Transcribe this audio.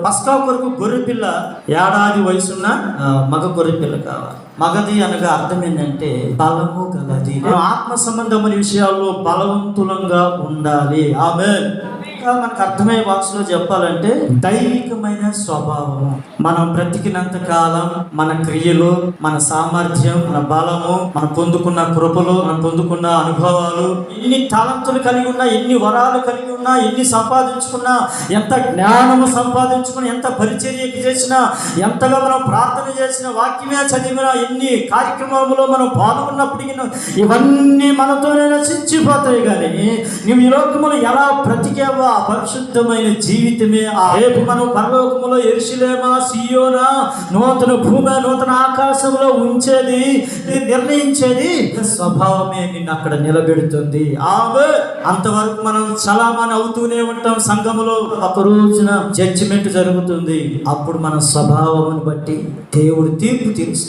పస్కా కొరకు గొర్రెపిల్ల ఏడాది వయసున్న మగ గొర్రెపిల్ల కావాలి. మగది అనగా అర్థం ఏంటంటే బలము గలది. ఆత్మ సంబంధమైన విషయాల్లో బలవంతులంగా ఉండాలి. ఆమేన్. మనకు అర్థమయ్యే భాషలో చెప్పాలంటే దైవికమైన స్వభావము. మనం బ్రతికినంత కాలం మన క్రియలు, మన సామర్థ్యం, మన బలము, మనం పొందుకున్న కృపలు, మనం పొందుకున్న అనుభవాలు, ఎన్ని తాళంతులు కలిగి ఉన్నా, ఎన్ని వరాలు కలిగి ఉన్నా, ఎన్ని సంపాదించుకున్నా, ఎంత జ్ఞానము సంపాదించుకున్నా, ఎంత పరిచర్యకు చేసినా, ఎంతగా మనం ప్రార్థన చేసిన, వాక్యమే చదివినా, ఎన్ని కార్యక్రమంలో మనం పాల్గొన్నప్పటికీ ఇవన్నీ మనతోనే నశించిపోతాయి. కానీ నువ్వు ఈ లోకములో ఎలా బ్రతికేవో ఆ పరిశుద్ధమైన జీవితమే రేపు మనం పరలోకములో యెరూషలేమా, సియోనా, నూతన భూమి, నూతన ఆకాశంలో ఉంచేది, నిర్ణయించేది స్వభావమే నిన్ను అక్కడ నిలబెడుతుంది. అంతవరకు మనం చలామణి అవుతూనే ఉంటాం. సంఘములో ఒక రోజున జడ్జిమెంట్ జరుగుతుంది. అప్పుడు మన స్వభావం బట్టి దేవుడు తీర్పు తీరుస్తాడు.